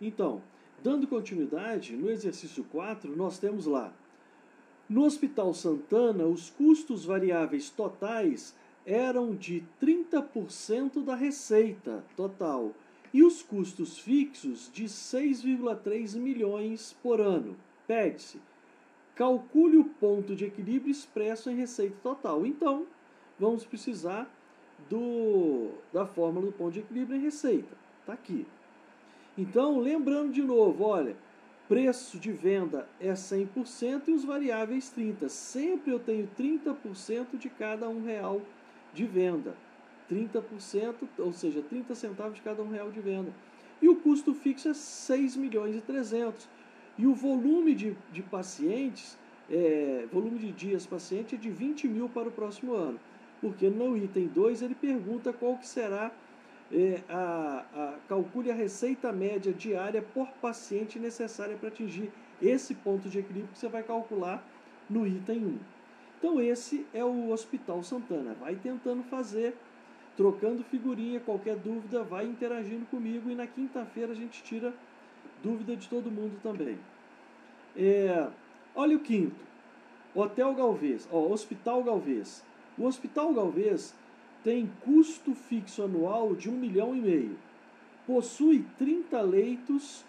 Então, dando continuidade, no exercício 4, nós temos lá: no Hospital Santana, os custos variáveis totais eram de 30% da receita total e os custos fixos de 6,3 milhões por ano. Pede-se: calcule o ponto de equilíbrio expresso em receita total. Então, vamos precisar da fórmula do ponto de equilíbrio em receita. Está aqui. Então, lembrando de novo, olha, preço de venda é 100% e os variáveis 30%. Sempre eu tenho 30% de cada R$1 de venda. 30%, ou seja, 30 centavos de cada R$1 de venda. E o custo fixo é 6.300.000. E o volume de pacientes, volume de dias paciente é de 20 mil para o próximo ano. Porque no item 2 ele pergunta qual que será calcule a receita média diária por paciente necessária para atingir esse ponto de equilíbrio que você vai calcular no item 1. Então esse é o Hospital Santana. Vai tentando fazer, trocando figurinha, qualquer dúvida, vai interagindo comigo e na quinta-feira a gente tira dúvida de todo mundo também. Olha o quinto, Hotel Galvez, Hospital Galvez. O Hospital Galvez tem custo fixo anual de R$1,5 milhão, possui 30 leitos,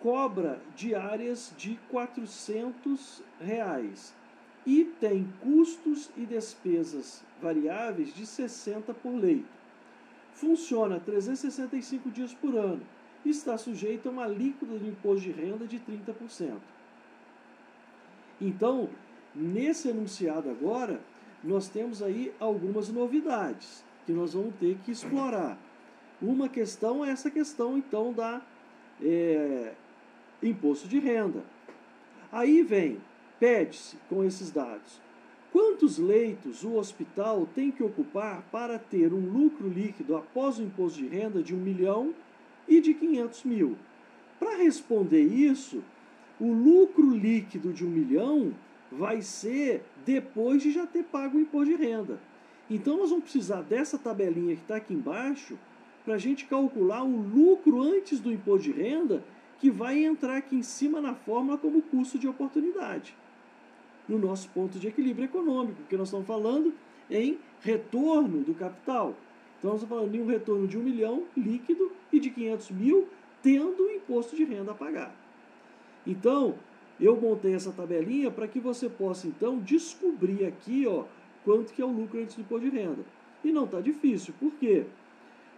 cobra diárias de R$400 e tem custos e despesas variáveis de 60 por leito. Funciona 365 dias por ano e está sujeito a uma alíquota de imposto de renda de 30%. Então, nesse enunciado agora, nós temos aí algumas novidades que nós vamos ter que explorar. Uma questão é essa questão, então, da imposto de renda. Aí pede-se com esses dados: quantos leitos o hospital tem que ocupar para ter um lucro líquido após o imposto de renda de R$1 milhão e de 500 mil? Para responder isso, o lucro líquido de R$1 milhão vai ser depois de já ter pago o imposto de renda. Então nós vamos precisar dessa tabelinha que está aqui embaixo para a gente calcular o lucro antes do imposto de renda, que vai entrar aqui em cima na fórmula como custo de oportunidade, no nosso ponto de equilíbrio econômico, porque nós estamos falando em retorno do capital. Então nós estamos falando em um retorno de R$1 milhão líquido e de 500 mil tendo o imposto de renda a pagar. Então, eu montei essa tabelinha para que você possa, então, descobrir aqui quanto que é o lucro antes do imposto de renda. E não está difícil, por quê?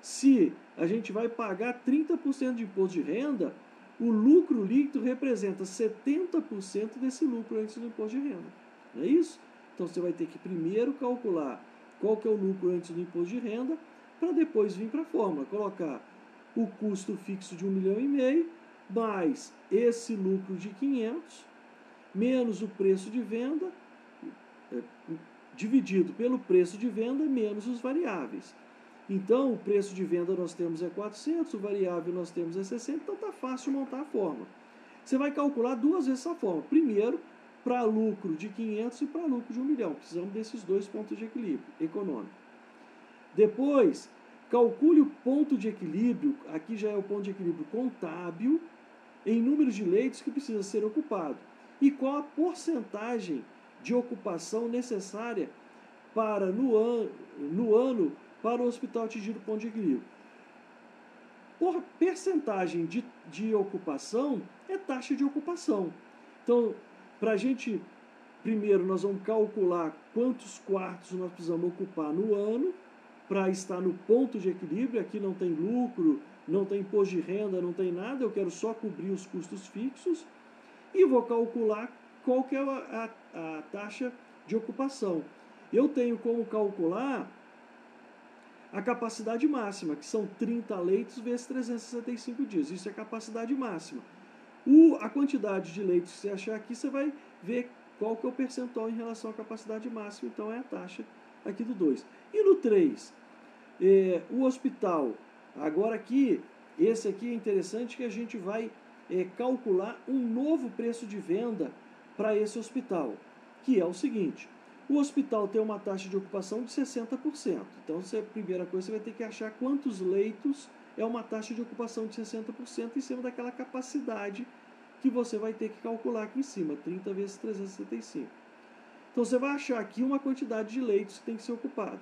Se a gente vai pagar 30% de imposto de renda, o lucro líquido representa 70% desse lucro antes do imposto de renda. Não é isso? Então, você vai ter que primeiro calcular qual que é o lucro antes do imposto de renda, para depois vir para a fórmula, colocar o custo fixo de R$1,5 milhão, mais esse lucro de 500, menos o preço de venda, dividido pelo preço de venda, menos os variáveis. Então, o preço de venda nós temos 400, o variável nós temos 60, então está fácil de montar a fórmula. Você vai calcular duas vezes essa fórmula. Primeiro, para lucro de 500 e para lucro de R$1 milhão. Precisamos desses dois pontos de equilíbrio econômico. Depois, calcule o ponto de equilíbrio, aqui já é o ponto de equilíbrio contábil, em número de leitos que precisa ser ocupado e qual a porcentagem de ocupação necessária para no ano para o hospital atingir o ponto de equilíbrio. Por percentagem de ocupação é taxa de ocupação. Então, para a gente, primeiro nós vamos calcular quantos quartos nós precisamos ocupar no ano para estar no ponto de equilíbrio. Aqui não tem lucro, não tem imposto de renda, não tem nada, eu quero só cobrir os custos fixos e vou calcular qual que é a taxa de ocupação. Eu tenho como calcular a capacidade máxima, que são 30 leitos vezes 365 dias. Isso é a capacidade máxima. A quantidade de leitos que você achar aqui, você vai ver qual que é o percentual em relação à capacidade máxima, então é a taxa aqui do 2. E no 3, o hospital, agora aqui, esse aqui é interessante que a gente vai calcular um novo preço de venda para esse hospital, que é o seguinte: o hospital tem uma taxa de ocupação de 60%. Então, a primeira coisa, você vai ter que achar quantos leitos é uma taxa de ocupação de 60% em cima daquela capacidade que você vai ter que calcular aqui em cima, 30 vezes 365. Então você vai achar aqui uma quantidade de leitos que tem que ser ocupado.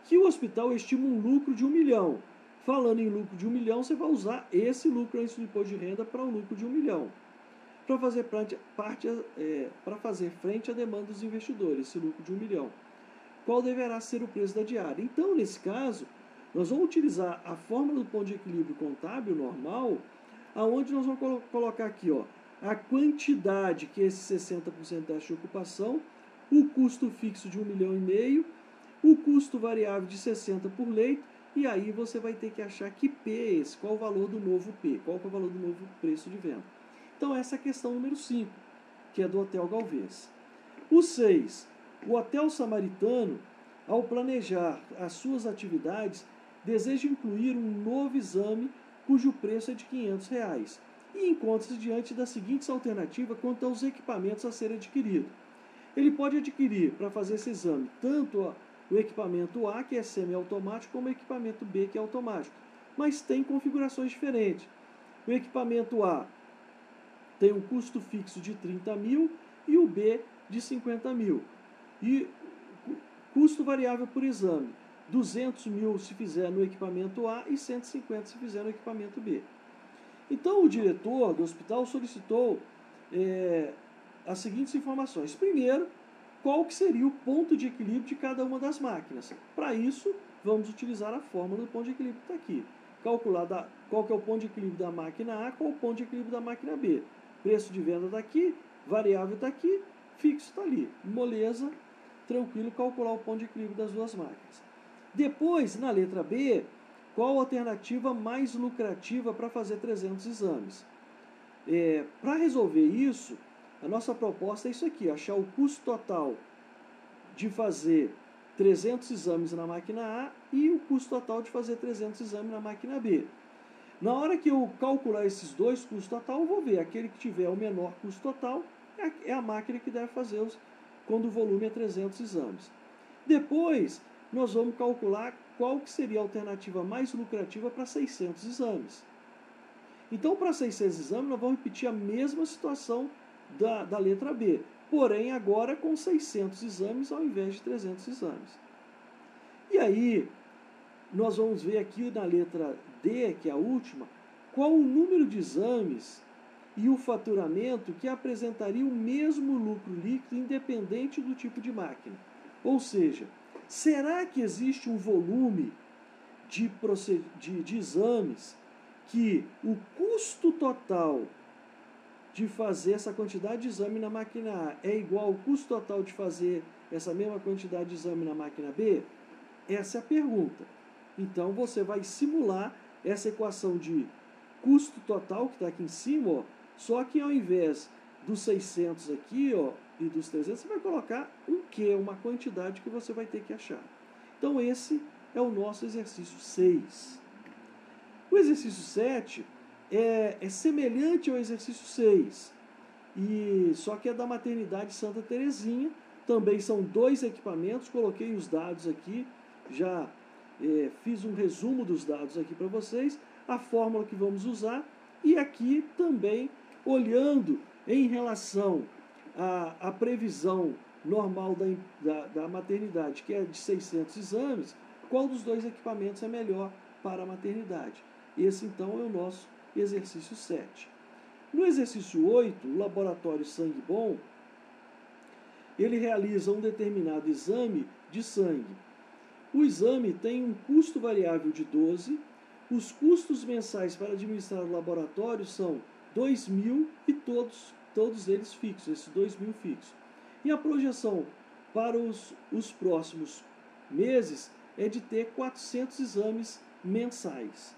Que o hospital estima um lucro de 1 milhão. Falando em lucro de 1 milhão, você vai usar esse lucro antes do imposto de renda para o lucro de 1 milhão. Para fazer frente à demanda dos investidores, esse lucro de 1 milhão. Qual deverá ser o preço da diária? Então, nesse caso, nós vamos utilizar a fórmula do ponto de equilíbrio contábil normal, aonde nós vamos colocar aqui, ó, a quantidade, que é esse 60% da taxa de ocupação, o custo fixo de 1,5 milhão, o custo variável de 60 por leito, e aí você vai ter que achar que P é esse, qual o valor do novo P, qual é o valor do novo preço de venda. Então essa é a questão número 5, que é do Hotel Galvez. O 6, o Hotel Samaritano, ao planejar as suas atividades, deseja incluir um novo exame cujo preço é de R$500 e encontra-se diante das seguintes alternativas quanto aos equipamentos a serem adquiridos. Ele pode adquirir, para fazer esse exame, tanto o equipamento A, que é semiautomático, como o equipamento B, que é automático, mas tem configurações diferentes. O equipamento A tem um custo fixo de 30 mil e o B de 50 mil. E custo variável por exame, 200 mil se fizer no equipamento A e 150 se fizer no equipamento B. Então o diretor do hospital solicitou as seguintes informações. Primeiro, qual que seria o ponto de equilíbrio de cada uma das máquinas. Para isso, vamos utilizar a fórmula do ponto de equilíbrio que está aqui. Calcular qual que é o ponto de equilíbrio da máquina A, qual é o ponto de equilíbrio da máquina B. Preço de venda daqui, variável está aqui, fixo está ali. Moleza, tranquilo, calcular o ponto de equilíbrio das duas máquinas. Depois, na letra B, qual a alternativa mais lucrativa para fazer 300 exames? Para resolver isso, a nossa proposta é isso aqui, achar o custo total de fazer 300 exames na máquina A e o custo total de fazer 300 exames na máquina B. Na hora que eu calcular esses dois custos total, eu vou ver, aquele que tiver o menor custo total é a máquina que deve fazer quando o volume é 300 exames. Depois, nós vamos calcular qual que seria a alternativa mais lucrativa para 600 exames. Então, para 600 exames, nós vamos repetir a mesma situação da letra B, porém agora com 600 exames ao invés de 300 exames. E aí, nós vamos ver aqui na letra D, que é a última, qual o número de exames e o faturamento que apresentaria o mesmo lucro líquido independente do tipo de máquina. Ou seja, será que existe um volume de exames que o custo total de fazer essa quantidade de exame na máquina A é igual ao custo total de fazer essa mesma quantidade de exame na máquina B? Essa é a pergunta. Então você vai simular essa equação de custo total que está aqui em cima, ó, só que ao invés dos 600 aqui, ó, e dos 300, você vai colocar um Q, uma quantidade que você vai ter que achar. Então esse é o nosso exercício 6. O exercício 7 é semelhante ao exercício 6, só que é da maternidade Santa Terezinha. Também são 2 equipamentos, coloquei os dados aqui, já fiz um resumo dos dados aqui para vocês, a fórmula que vamos usar, e aqui também olhando em relação à previsão normal da maternidade, que é de 600 exames, qual dos 2 equipamentos é melhor para a maternidade. Esse então é o nosso exercício 7. No exercício 8, o laboratório Sangue Bom, ele realiza um determinado exame de sangue. O exame tem um custo variável de 12, os custos mensais para administrar o laboratório são 2.000 e todos eles fixos, esses 2.000 fixos. E a projeção para os próximos meses é de ter 400 exames mensais.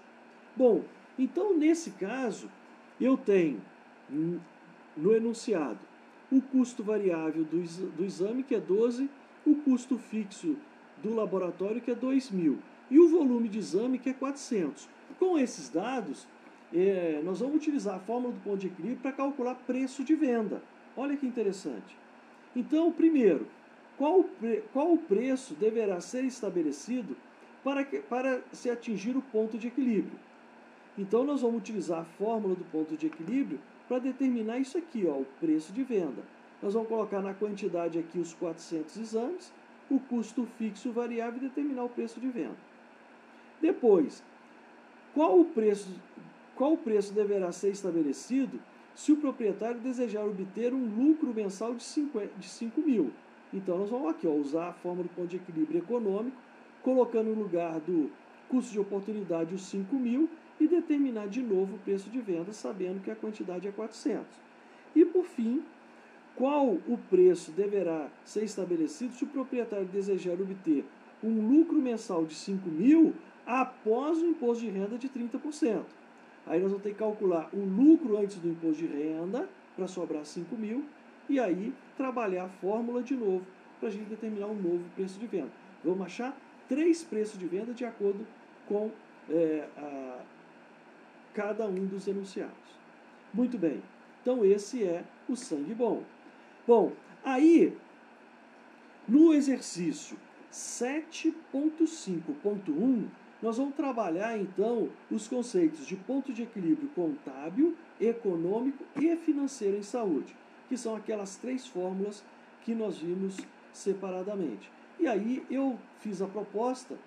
Bom, então nesse caso, eu tenho no enunciado o custo variável do exame, que é 12, o custo fixo do laboratório, que é 2.000, e o volume de exame, que é 400. Com esses dados, nós vamos utilizar a fórmula do ponto de equilíbrio para calcular preço de venda. Olha que interessante. Então, primeiro, qual o preço deverá ser estabelecido para se atingir o ponto de equilíbrio? Então, nós vamos utilizar a fórmula do ponto de equilíbrio para determinar isso aqui, ó, o preço de venda. Nós vamos colocar na quantidade aqui os 400 exames, o custo fixo variável e determinar o preço de venda. Depois, qual o preço deverá ser estabelecido se o proprietário desejar obter um lucro mensal de 5 mil? Então, nós vamos aqui, ó, usar a fórmula do ponto de equilíbrio econômico, colocando no lugar do custo de oportunidade os 5 mil e determinar de novo o preço de venda, sabendo que a quantidade é 400. E, por fim, qual o preço deverá ser estabelecido se o proprietário desejar obter um lucro mensal de 5 mil após o imposto de renda de 30%. Aí nós vamos ter que calcular o lucro antes do imposto de renda, para sobrar 5 mil, e aí trabalhar a fórmula de novo, para a gente determinar um novo preço de venda. Vamos achar 3 preços de venda de acordo com cada um dos enunciados. Muito bem, então esse é o sangue bom. Bom, aí, no exercício 7.5.1, nós vamos trabalhar, então, os conceitos de ponto de equilíbrio contábil, econômico e financeiro em saúde, que são aquelas 3 fórmulas que nós vimos separadamente. E aí eu fiz a proposta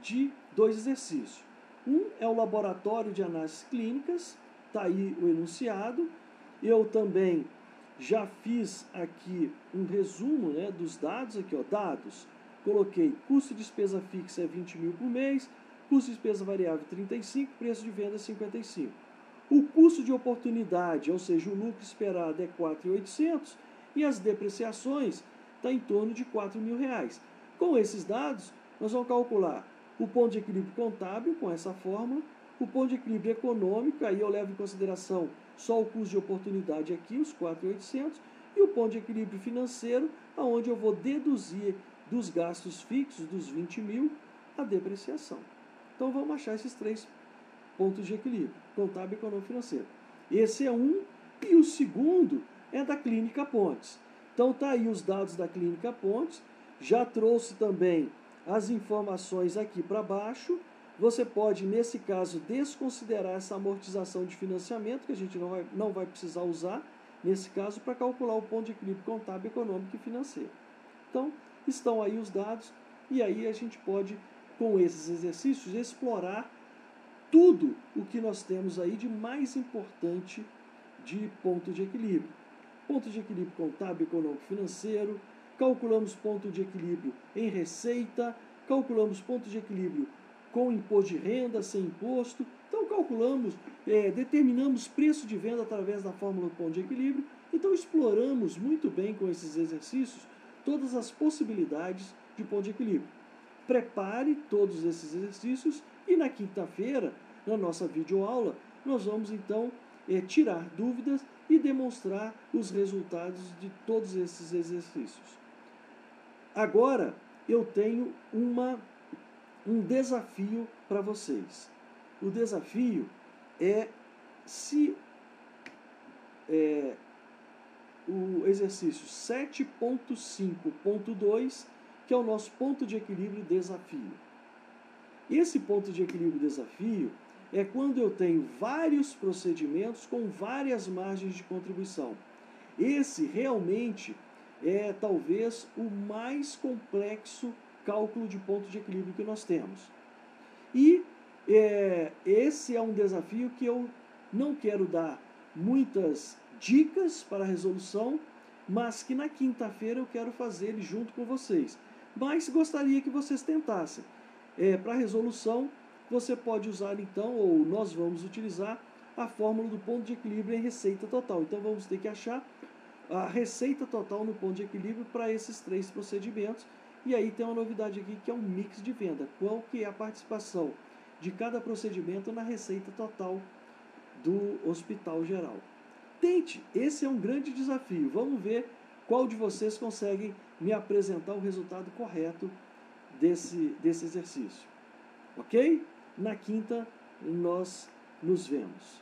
de 2 exercícios. Um é o laboratório de análises clínicas, está aí o enunciado. Eu também já fiz aqui um resumo, né, dos dados, aqui, ó, dados. Coloquei custo de despesa fixa é 20 mil por mês, custo de despesa variável 35, preço de venda 55. O custo de oportunidade, ou seja, o lucro esperado é 4.800 e as depreciações está em torno de 4 mil reais. Com esses dados, nós vamos calcular o ponto de equilíbrio contábil com essa fórmula, o ponto de equilíbrio econômico, aí eu levo em consideração só o custo de oportunidade aqui, os 4.800, e o ponto de equilíbrio financeiro, onde eu vou deduzir dos gastos fixos, dos 20 mil, a depreciação. Então vamos achar esses 3 pontos de equilíbrio, contábil, econômico e financeiro. Esse é um, e o segundo é da Clínica Pontes. Então tá aí os dados da Clínica Pontes, já trouxe também as informações aqui para baixo. Você pode, nesse caso, desconsiderar essa amortização de financiamento, que a gente não vai precisar usar, nesse caso, para calcular o ponto de equilíbrio contábil, econômico e financeiro. Então, estão aí os dados, e aí a gente pode, com esses exercícios, explorar tudo o que nós temos aí de mais importante de ponto de equilíbrio. Ponto de equilíbrio contábil, econômico e financeiro, calculamos ponto de equilíbrio em receita, calculamos ponto de equilíbrio com imposto de renda, sem imposto. Então calculamos, determinamos preço de venda através da fórmula do ponto de equilíbrio. Então exploramos muito bem com esses exercícios todas as possibilidades de ponto de equilíbrio. Prepare todos esses exercícios e na quinta-feira, na nossa videoaula, nós vamos então tirar dúvidas e demonstrar os resultados de todos esses exercícios. Agora eu tenho um desafio para vocês. O desafio é se o exercício 7.5.2, que é o nosso ponto de equilíbrio desafio. Esse ponto de equilíbrio desafio é quando eu tenho vários procedimentos com várias margens de contribuição. Esse realmente é talvez o mais complexo cálculo de ponto de equilíbrio que nós temos. E esse é um desafio que eu não quero dar muitas dicas para a resolução, mas que na quinta-feira eu quero fazer ele junto com vocês. Mas gostaria que vocês tentassem. Para a resolução, você pode usar então, ou nós vamos utilizar, a fórmula do ponto de equilíbrio em receita total. Então vamos ter que achar a receita total no ponto de equilíbrio para esses 3 procedimentos. E aí tem uma novidade aqui que é um mix de venda. Qual que é a participação de cada procedimento na receita total do hospital geral? Tente, esse é um grande desafio. Vamos ver qual de vocês consegue me apresentar o resultado correto desse exercício. Ok? Na quinta nós nos vemos.